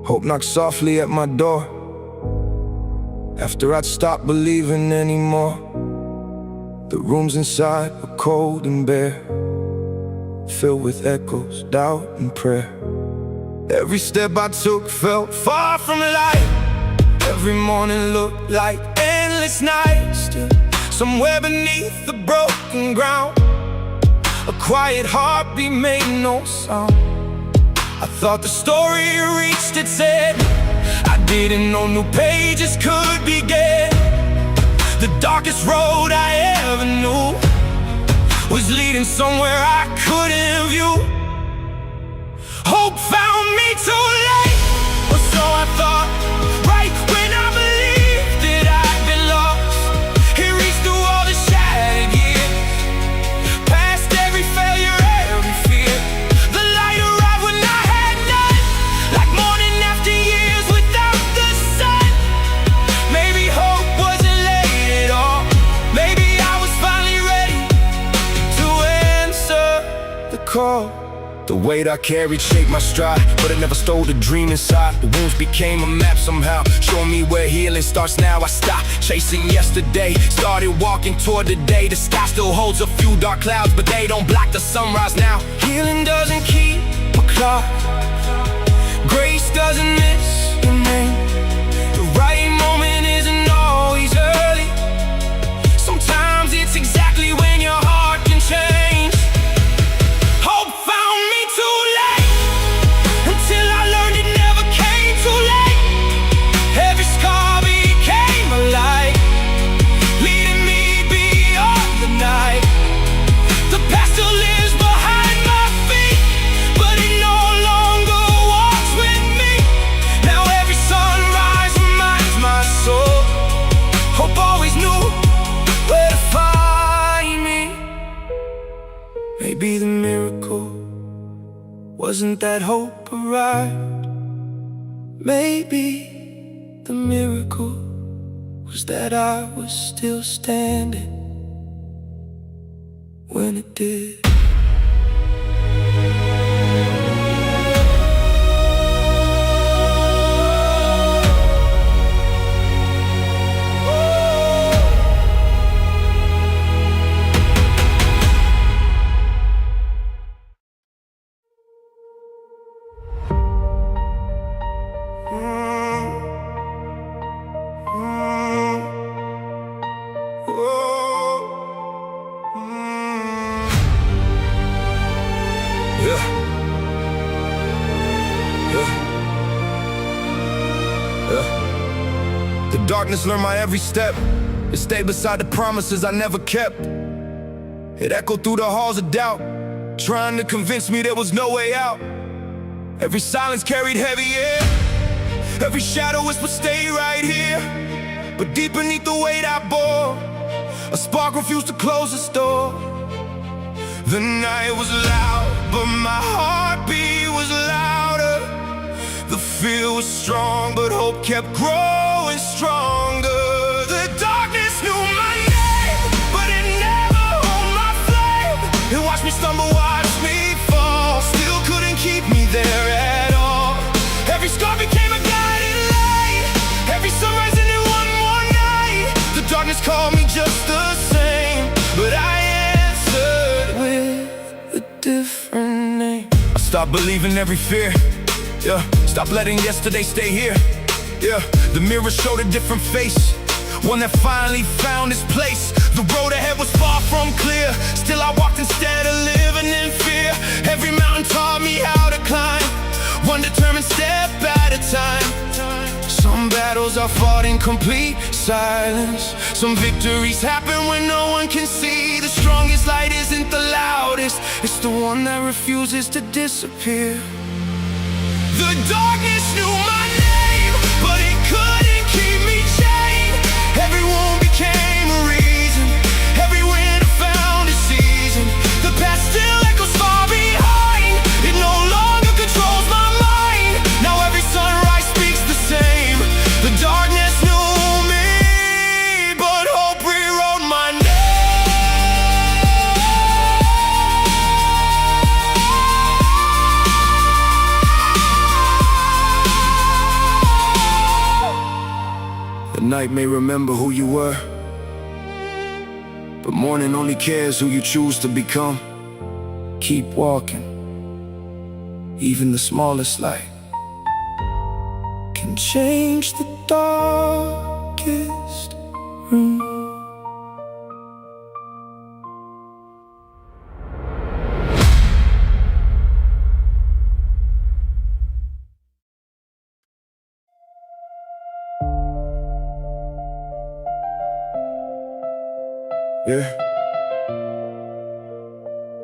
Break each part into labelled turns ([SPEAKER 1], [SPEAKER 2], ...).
[SPEAKER 1] Hope knocked softly at my door after I'd stopped believing anymore. The rooms inside were cold and bare, filled with echoes, doubt and prayer. Every step I took felt far from light. Every morning looked like endless nights. Still, somewhere beneath the broken ground, a quiet heartbeat made no sound. I thought the story reached its end. I didn't know new pages could begin. The darkest road I ever knew was leading somewhere I couldn't view. Hope found me too late, or so I thought. Right when I believed that I'd been lost, it reached through all the shattered years, past every failure, every fear. The light arrived when I had none, like morning after years without the sun. Maybe hope wasn't late at all. Maybe I was finally ready to answer the call. The weight I carried shaped my stride, but it never stole the dream inside. The wounds became a map somehow, showing me where healing starts now. I stopped chasing yesterday, started walking toward the day. The sky still holds a few dark clouds, but they don't block the sunrise now. Healing doesn't keep a clock, grace doesn't miss your name. The right moment isn't always early. Sometimes it's exactly when your heart can change. Hope found me too late, until I learned it never came too late. Every scar became a light, leading me beyond the night. The past still lives behind my feet, but it no longer walks with me. Now every sunrise reminds my soul. Hope always knew where to find me. Maybe the miracle wasn't that hope arrived. Maybe the miracle was that I was still standing when it did. The darkness learned my every step. It stayed beside the promises I never kept. It echoed through the halls of doubt, trying to convince me there was no way out. Every silence carried heavy air, every shadow whispered stay right here. But deep beneath the weight I bore, a spark refused to close its door. The night was loud, but my heartbeat was louder. The fear was strong, but hope kept growing stronger. The darkness knew my name, but it never owned my flame. It watched me stumble, watched me fall, still couldn't keep me there at all. Every scar became a guiding light, every sunrise ended one more night. The darkness called me just the same, but I answered with a different name. I stopped believing every fear, yeah. Stop letting yesterday stay here, yeah. The mirror showed a different face, one that finally found its place. The road ahead was far from clear, still I walked instead of living in fear. Every mountain taught me how to climb, one determined step at a time. Some battles are fought in complete silence, some victories happen when no one can see. The strongest light isn't the loudest, it's the one that refuses to disappear. The darkness knew my name, but it couldn't keep me chained. Every wound became a reason, every winter found a season. The past still echoes far behind, it no longer controls my mind. Now every sunrise speaks the same. The darkness knew me, but hope rewrote my night may remember who you were, but morning only cares who you choose to become. Keep walking. Even the smallest light can change the darkest room. Yeah.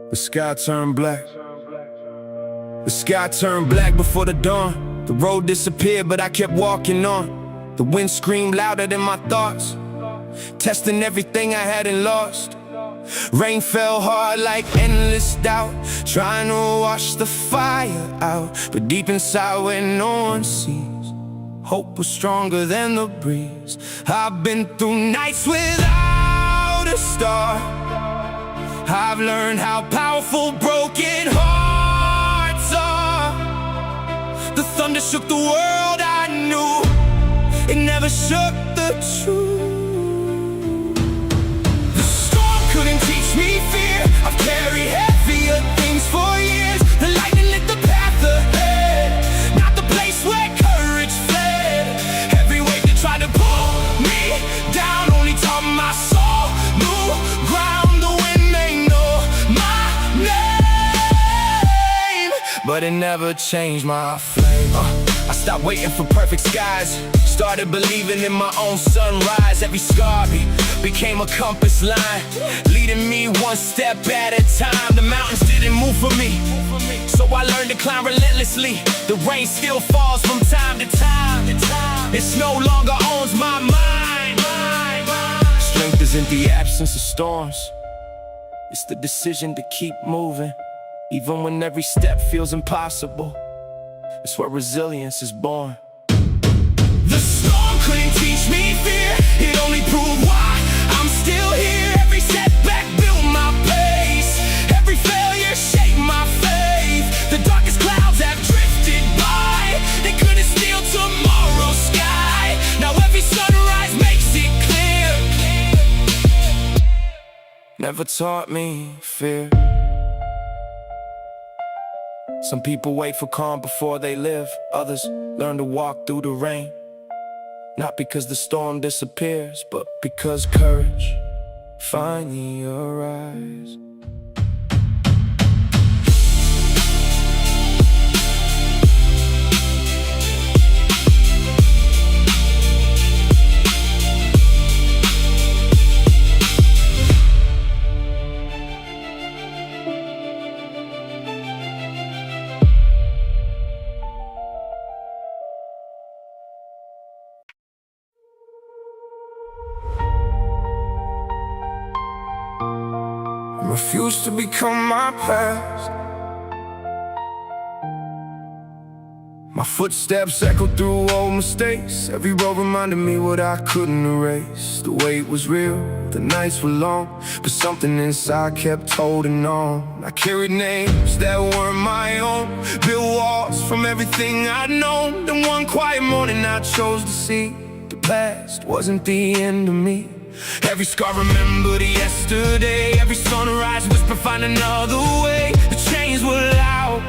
[SPEAKER 1] The sky turned black. The sky turned black before the dawn. The road disappeared, but I kept walking on. The wind screamed louder than my thoughts, testing everything I hadn't lost. Rain fell hard like endless doubt, trying to wash the fire out. But deep inside where no one sees, hope was stronger than the breeze. I've been through nights without a star. I've learned how powerful broken hearts are. The thunder shook the world I knew, it never shook the truth. The storm couldn't teach me fear. I've carried heavier things for years. The lightning lit the path ahead, not the place where courage fled. Every wave that tried to pull me down only taught my soul new ground. But it never changed my flame. I stopped waiting for perfect skies, started believing in my own sunrise. Every scar became a compass line, leading me one step at a time. The mountains didn't move for me, so I learned to climb relentlessly. The rain still falls from time to time. It no longer owns my mind. Strength isn't the absence of storms, it's the decision to keep moving, even when every step feels impossible. It's where resilience is born. The storm couldn't teach me fear, it only proved why I'm still here. Every setback built my pace, every failure shaped my faith. The darkest clouds have drifted by, they couldn't steal tomorrow's sky. Now every sunrise makes it clear. Never taught me fear. Some people wait for calm before they live. Others learn to walk through the rain, not because the storm disappears, but because courage finally arrives. I refuse to become my past. My footsteps echo through old mistakes. Every road reminded me what I couldn't erase. The wait was real, the nights were long, but something inside kept holding on. I carried names that weren't my own, built walls from everything I'd known. Then one quiet morning I chose to see the past wasn't the end of me. Every scar remembered yesterday, every sunrise whisper find another way. The chains were loud,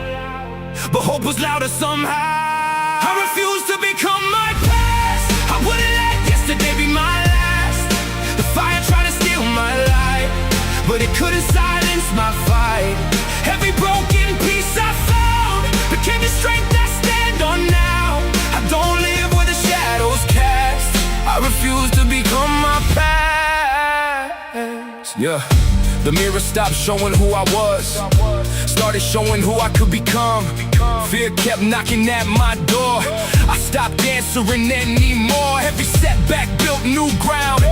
[SPEAKER 1] but hope was louder somehow. I refused to become my past, I wouldn't let yesterday be my last. The fire tried to steal my light, but it couldn't silence my fight. Every broken piece I found became the strength I stand on now. I don't live where the shadows cast, I refuse to become my past. Yeah, the mirror stopped showing who I was, started showing who I could become. Fear kept knocking at my door, I stopped answering anymore. Every setback built new ground,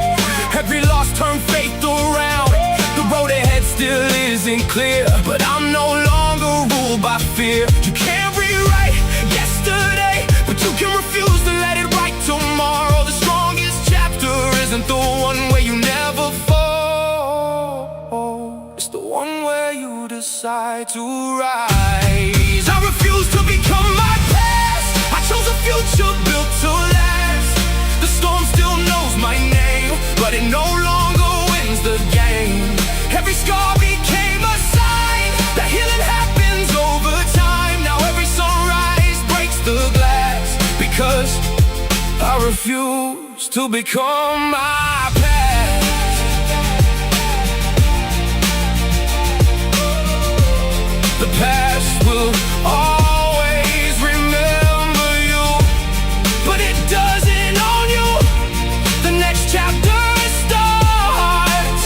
[SPEAKER 1] every loss turned faith around. The road ahead still isn't clear, but I'm no longer ruled by fear. You can't rewrite yesterday, but you can refuse to let it right tomorrow. The strongest chapter isn't the one where you never fall, it's the one where you decide to rise. I refuse to become my past, I chose a future built to last. The storm still knows scar became a sign that healing happens over time. Now every sunrise breaks the glass, because I refuse to become my past. The past will always remember you, but it doesn't own you. The next chapter starts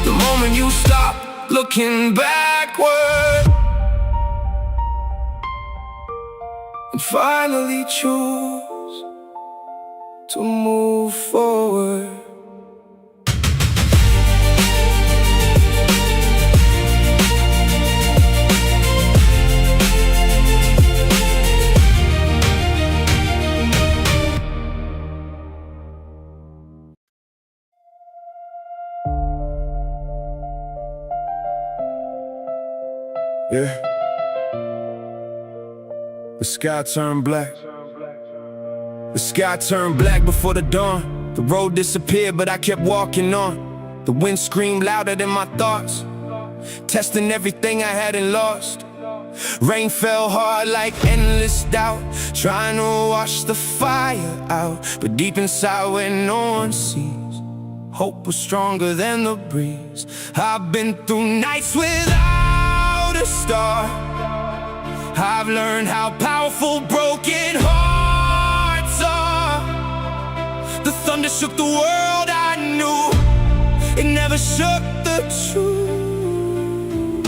[SPEAKER 1] the moment you stop looking backward and finally choose to move forward. Yeah. The sky turned black. The sky turned black before the dawn. The road disappeared, but I kept walking on. The wind screamed louder than my thoughts, testing everything I hadn't lost. Rain fell hard like endless doubt, trying to wash the fire out. But deep inside where no one sees, hope was stronger than the breeze. I've been through nights without a star. I've learned how powerful broken hearts are. The thunder shook the world I knew, it never shook the truth.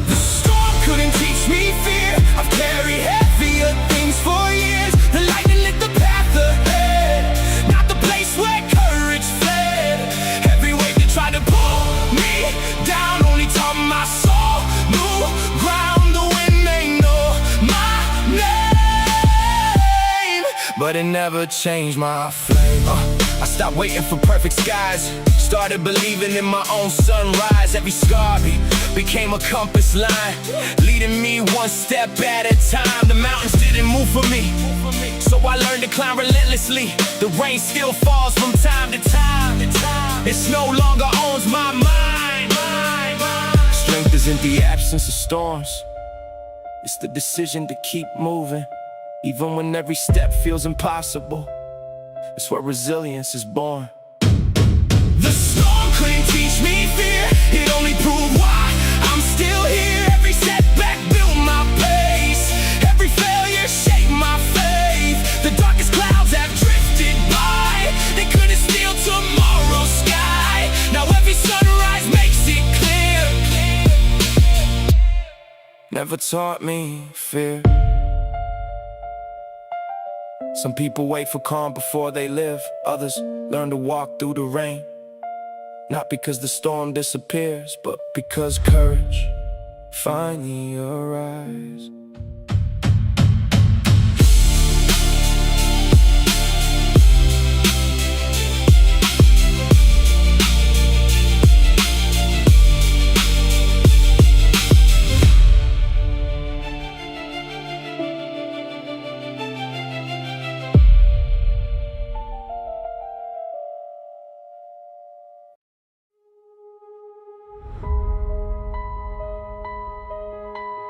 [SPEAKER 1] The storm couldn't teach me fear. I've carried heavier things for years. The lightning lit the path ahead, not the place where courage fled. Every wave that tried to pull me down only taught my soul new ground. The wind may know my name, but it never changed my flame. I stopped waiting for perfect skies, started believing in my own sunrise. Every scar became a compass line, leading me one step at a time. The mountains didn't move for me, so I learned to climb relentlessly. The rain still falls from time to time. It no longer owns my mind. Strength isn't the absence of storms, it's the decision to keep moving, even when every step feels impossible. It's where resilience is born. The storm couldn't teach me fear, it only proved why I'm still here. Every setback built my pace, every failure shaped my faith. The darkest clouds have drifted by, they couldn't steal tomorrow's sky. Now every sunrise makes it clear, never taught me fear. Some people wait for calm before they live, others learn to walk through the rain. Not because the storm disappears, but because courage finally arrives.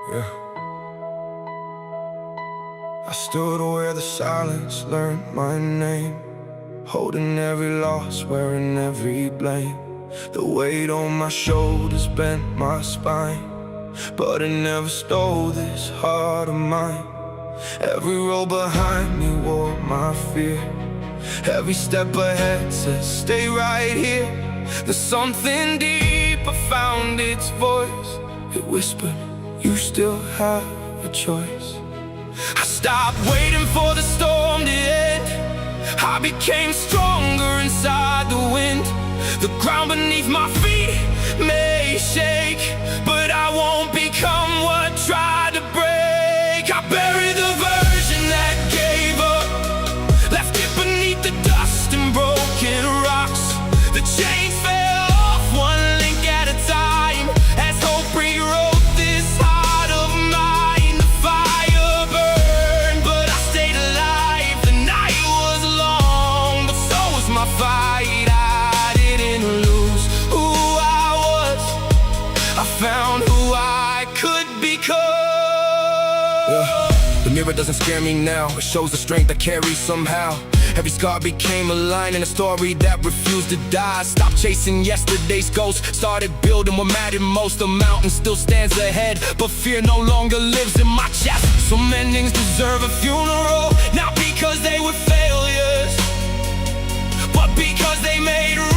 [SPEAKER 1] Yeah. I stood where the silence learned my name, holding every loss, wearing every blame. The weight on my shoulders bent my spine, but it never stole this heart of mine. Every road behind me wore my fear, every step ahead said stay right here. There's something deep, I found its voice. It whispered, you still have a choice. I stopped waiting for the storm to end, I became stronger inside the wind. The ground beneath my feet may shake, but I won't become what tried to break. I buried the version that gave up, left it beneath the dust and broken rocks. The chains fell off one link at a time, as hope rewrote this heart of mine. The fire burned, but I stayed alive. The night was long, but so was my fight. I didn't lose who I was, mirror doesn't scare me now. It shows the strength I carry somehow. Every scar became a line in a story that refused to die. Stopped chasing yesterday's ghosts, started building what mattered most. The mountain still stands ahead, but fear no longer lives in my chest. Some endings deserve a funeral, not because they were failures, but because they made room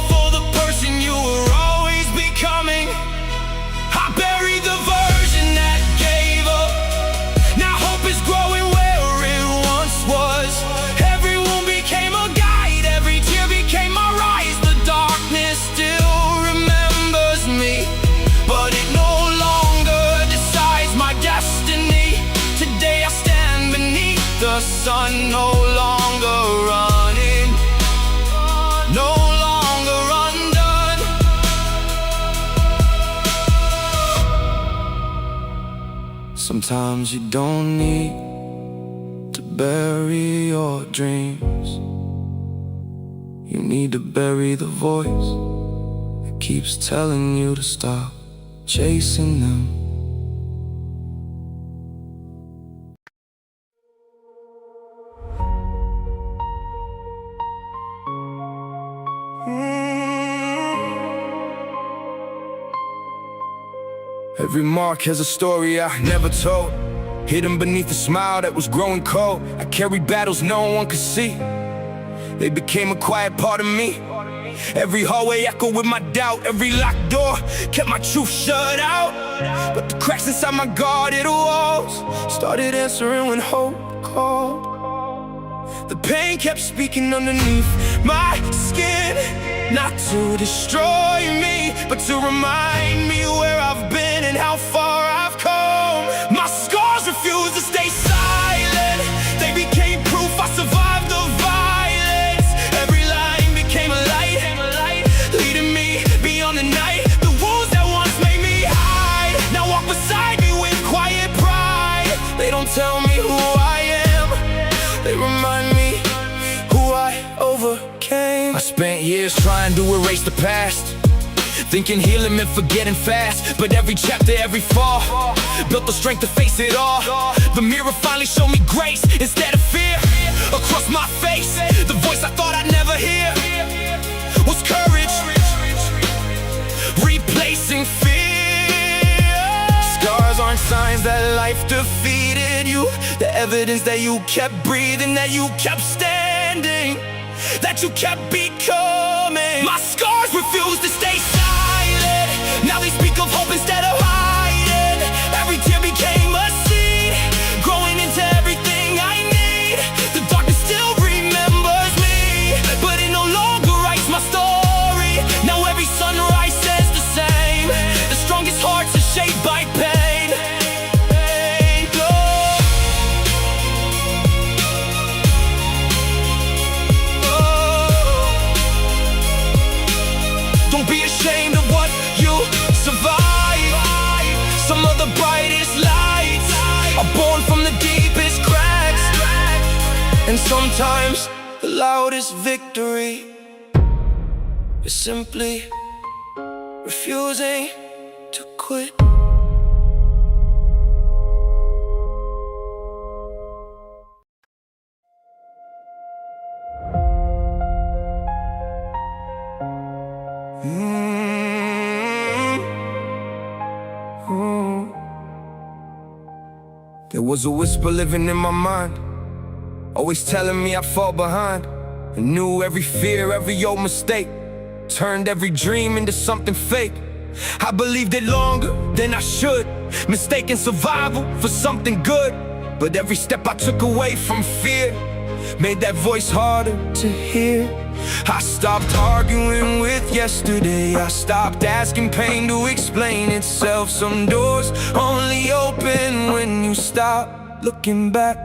[SPEAKER 1] for the person you were always becoming. I buried the version that gave up. Now hope is growing where it once was. Every wound became a guide, every tear became my rise. The darkness still remembers me, but it no longer decides my destiny. Today I stand beneath the sun, no longer running, no longer undone. Sometimes you don't need to bury your dreams. You need to bury the voice that keeps telling you to stop chasing them. Every mark has a story I never told, hidden beneath a smile that was growing cold. I carried battles no one could see, they became a quiet part of me. Every hallway echoed with my doubt, every locked door kept my truth shut out. But the cracks inside my guarded walls started answering when hope called. The pain kept speaking underneath my skin, not to destroy me, but to remind me where I've been and how far I've come. My scars refused to stay silent, they became proof I survived the violence. Every line became a light, leading me beyond the night. The wounds that once made me hide now walk beside me with quiet pride. They don't tell me who I am, they remind me who I overcame. I spent years trying to erase the past, thinking healing meant forgetting fast. But every chapter, every fall built the strength to face it all. The mirror finally showed me grace instead of fear. Across my face, the voice I thought I'd never hear was courage, replacing fear. Scars aren't signs that life defeated you, the evidence that you kept breathing, that you kept standing, that you kept becoming. My scars refuse to stay silent, now they speak of hope instead of hiding. Every tear became a seed, growing into everything I need. The darkness still remembers me, but it no longer writes my story. Now every sunrise says the same, the strongest hearts are shaped by pain. Don't be ashamed of what you survive. Some of the brightest lights are born from the deepest cracks, and sometimes the loudest victory is simply refusing to quit. There was a whisper living in my mind, always telling me I'd fall behind. I knew every fear, every old mistake turned every dream into something fake. I believed it longer than I should, mistaking survival for something good. But every step I took away from fear made that voice harder to hear. I stopped arguing with yesterday, I stopped asking pain to explain itself. Some doors only open when you stop looking back.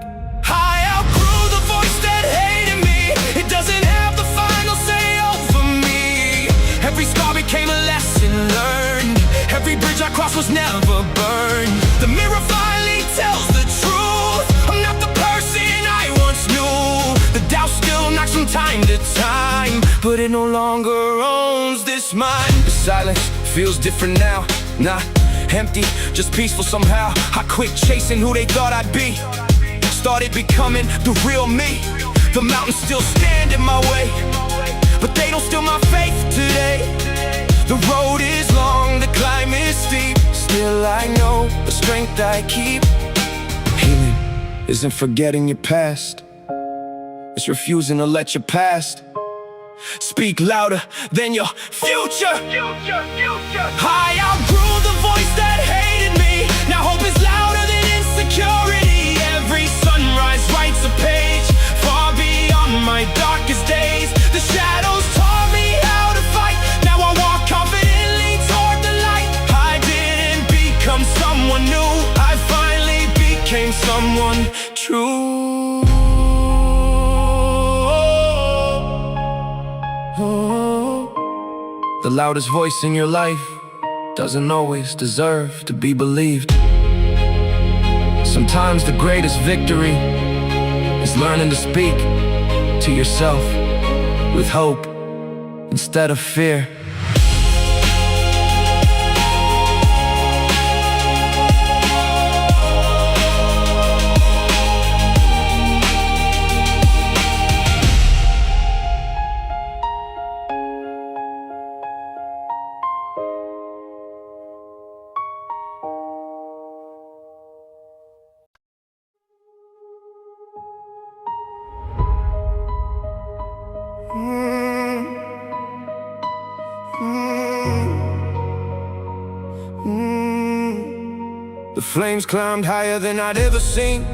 [SPEAKER 1] I outgrew the voice that hated me, it doesn't have the final say over me. Every scar became a lesson learned, every bridge I crossed was never burned. The mirror finally tells the truth, I'm not the person I once knew. The doubt still knocks from time to time, but it no longer owns this mind. The silence feels different now, not Empty, just peaceful somehow. I quit chasing who they thought I'd be. Started becoming the real me. The mountains still stand in my way, but they don't steal my faith today. The road is long, the climb is steep. Still I know the strength I keep. Healing isn't forgetting your past, it's refusing to let your past speak louder than your future. I outgrew the voice that hated me. Now hope is louder than insecurity. Every sunrise writes a page far beyond my darkest days. The shadows taught me how to fight. Now I walk confidently toward the light. I didn't become someone new, I finally became someone true. The loudest voice in your life doesn't always deserve to be believed. Sometimes the greatest victory is learning to speak to yourself with hope instead of fear. The flames climbed higher than I'd ever seen,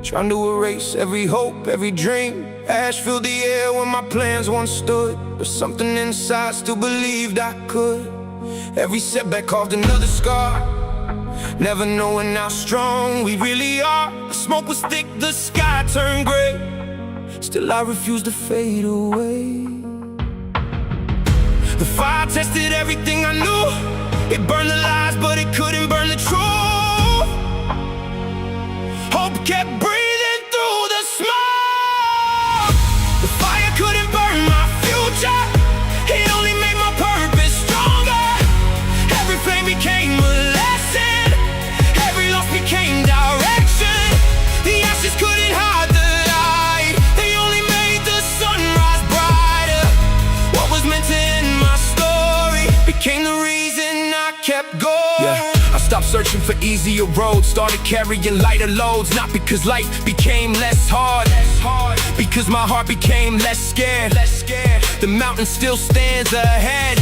[SPEAKER 1] trying to erase every hope, every dream. Ash filled the air when my plans once stood, but something inside still believed I could. Every setback carved another scar, never knowing how strong we really are. The smoke was thick, the sky turned gray, still I refused to fade away. The fire tested everything I knew. It burned the lies, but it couldn't burn the truth. Hope kept breathing through the smoke. The fire couldn't burn my future, it only made my purpose stronger. Every flame became a lesson, every loss became direction. The ashes couldn't hide the light, they only made the sunrise brighter. What was meant to end my story became the reason I kept going. I stopped searching for easier roads, started carrying lighter loads. Not because life became less hard, because my heart became less scared. The mountain still stands ahead,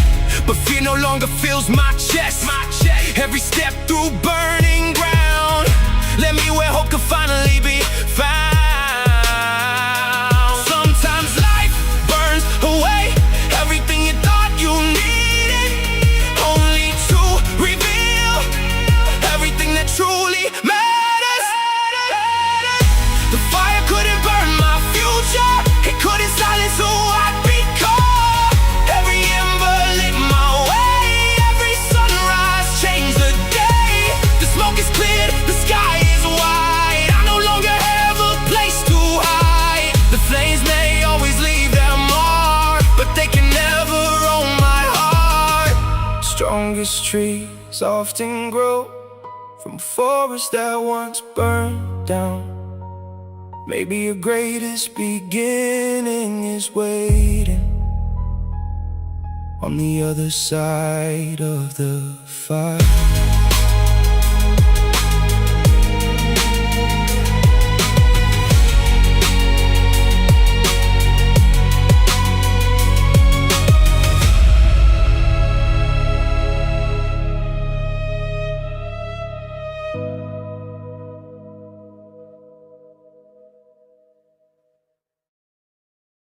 [SPEAKER 1] but fear no longer fills my chest. Every step through burning ground led me where hope could finally be found. Sometimes life burns away everything you thought you needed, only to reveal everything that truly matters. The fire couldn't burn my future, it couldn't silence who I'd become. Every ember lit my way, every sunrise changed the day. The smoke is cleared, the sky is wide, I no longer have a place to hide. The flames may always leave their mark, but they can never own my heart. Strongest trees often grow from forests that once burned down. Maybe your greatest beginning is waiting on the other side of the fire.